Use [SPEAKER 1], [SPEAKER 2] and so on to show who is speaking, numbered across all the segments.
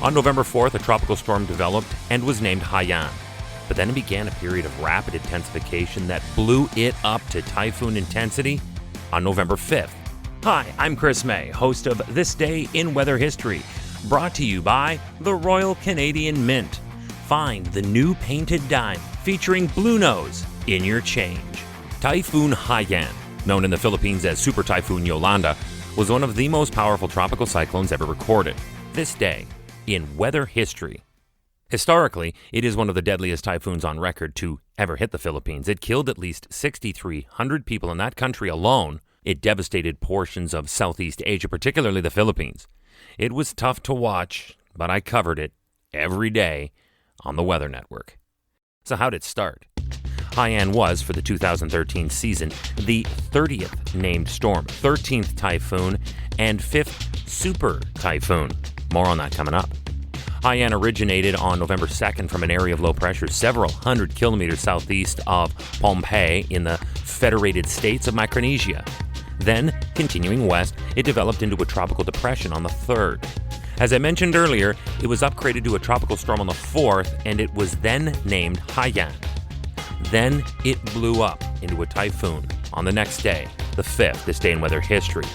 [SPEAKER 1] On November 4th, a tropical storm developed and was named Haiyan. But then it began a period of rapid intensification that blew it up to typhoon intensity on November 5th. Hi, I'm Chris May, host of This Day in Weather History, brought to you by the Royal Canadian Mint. Find the new painted dime featuring Blue Nose in your change. Typhoon Haiyan, known in the Philippines as Super Typhoon Yolanda, was one of the most powerful tropical cyclones ever recorded. This day in weather history. Historically, it is one of the deadliest typhoons on record to ever hit the Philippines. It killed at least 6,300 people in that country alone. It devastated portions of Southeast Asia, particularly the Philippines. It was tough to watch, but I covered it every day on the Weather Network. So how did it start? Haiyan was, for the 2013 season, the 30th named storm, 13th typhoon, and 5th super typhoon. More on that coming up. Haiyan originated on November 2nd from an area of low pressure several hundred kilometers southeast of Pohnpei in the Federated States of Micronesia. Then, continuing west, it developed into a tropical depression on the 3rd. As I mentioned earlier, it was upgraded to a tropical storm on the 4th, and it was then named Haiyan. Then it blew up into a typhoon on the next day, the 5th, this day in weather history.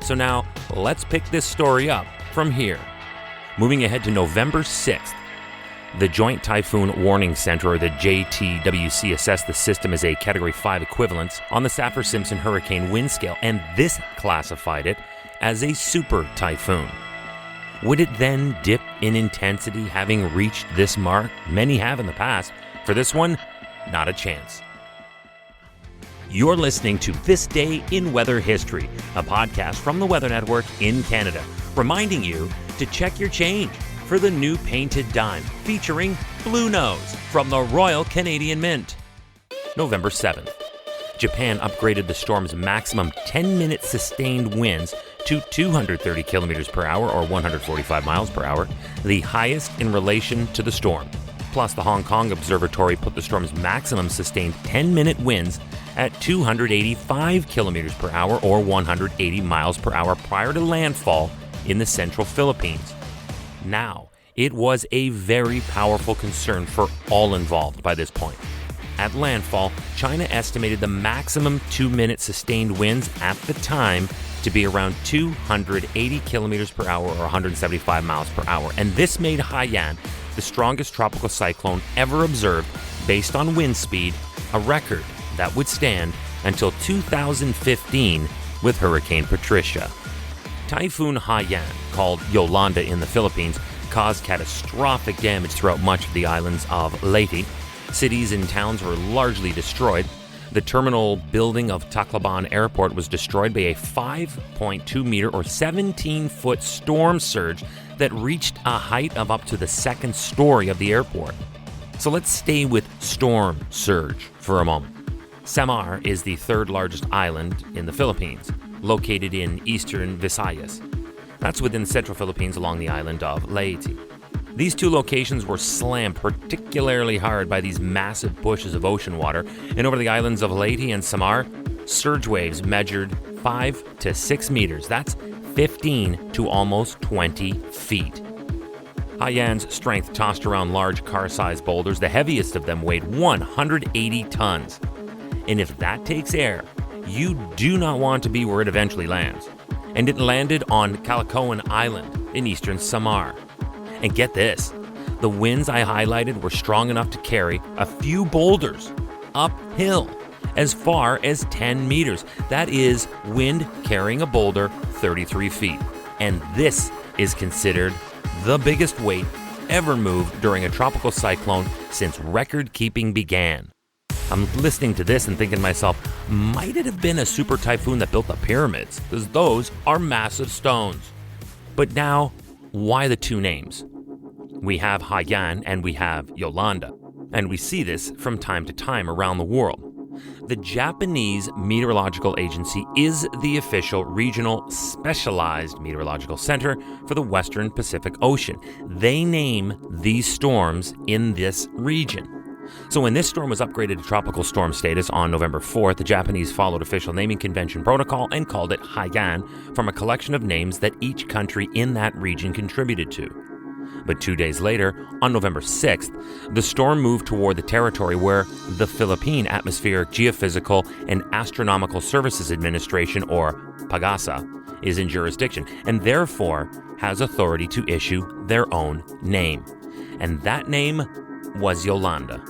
[SPEAKER 1] So now, let's pick this story up from here. Moving ahead to November 6th, the Joint Typhoon Warning Center, or the JTWC, assessed the system as a Category 5 equivalence on the Saffir-Simpson hurricane wind scale, and this classified it as a super typhoon. Would it then dip in intensity, having reached this mark? Many have in the past. For this one, not a chance. You're listening to This Day in Weather History, a podcast from the Weather Network in Canada, reminding you to check your change for the new painted dime featuring Blue Nose from the Royal Canadian Mint. November 7th. Japan upgraded the storm's maximum 10-minute sustained winds to 230 kilometers per hour or 145 miles per hour, the highest in relation to the storm. Plus, the Hong Kong Observatory put the storm's maximum sustained 10-minute winds at 285 kilometers per hour or 180 miles per hour prior to landfall in the central Philippines. Now, it was a very powerful concern for all involved by this point. At landfall, China estimated the maximum 2-minute sustained winds at the time to be around 280 kilometers per hour or 175 miles per hour. And this made Haiyan the strongest tropical cyclone ever observed based on wind speed, a record that would stand until 2015 with Hurricane Patricia. Typhoon Haiyan, called Yolanda in the Philippines, caused catastrophic damage throughout much of the islands of Leyte. Cities and towns were largely destroyed. The terminal building of Tacloban Airport was destroyed by a 5.2 meter or 17-foot storm surge that reached a height of up to the second story of the airport. So let's stay with storm surge for a moment. Samar is the third largest island in the Philippines, located in eastern Visayas. That's within the central Philippines along the island of Leyte. These two locations were slammed particularly hard by these massive bushes of ocean water, and over the islands of Leyte and Samar, surge waves measured 5 to 6 meters. That's 15 to almost 20 feet. Haiyan's strength tossed around large car-sized boulders. The heaviest of them weighed 180 tons. And if that takes air, you do not want to be where it eventually lands. And it landed on Caloocan Island in eastern Samar. And get this, the winds I highlighted were strong enough to carry a few boulders uphill as far as 10 meters. That is wind carrying a boulder 33 feet. And this is considered the biggest weight ever moved during a tropical cyclone since record keeping began. I'm listening to this and thinking to myself, might it have been a super typhoon that built the pyramids? Because those are massive stones. But now, why the two names? We have Haiyan and we have Yolanda, and we see this from time to time around the world. The Japanese Meteorological Agency is the official regional specialized meteorological center for the Western Pacific Ocean. They name these storms in this region. So when this storm was upgraded to tropical storm status on November 4th, the Japanese followed official naming convention protocol and called it Haiyan from a collection of names that each country in that region contributed to. But 2 days later, on November 6th, the storm moved toward the territory where the Philippine Atmospheric, Geophysical, and Astronomical Services Administration, or PAGASA, is in jurisdiction and therefore has authority to issue their own name. And that name was Yolanda.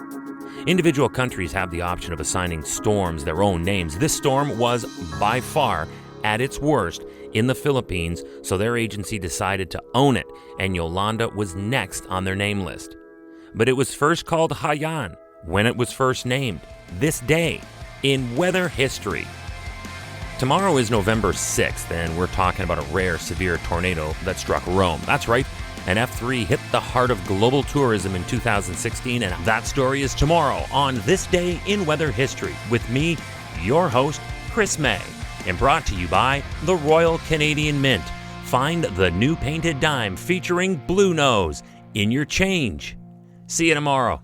[SPEAKER 1] Individual countries have the option of assigning storms their own names. This storm was by far at its worst in the Philippines, so their agency decided to own it, and Yolanda was next on their name list. But it was first called Haiyan when it was first named, this day in weather history. Tomorrow is November 6th, and we're talking about a rare, severe tornado that struck Rome. That's right, an F3 hit the heart of global tourism in 2016, and that story is tomorrow on This Day in Weather History with me, your host, Chris May, and brought to you by the Royal Canadian Mint. Find the new painted dime featuring Blue Nose in your change. See you tomorrow.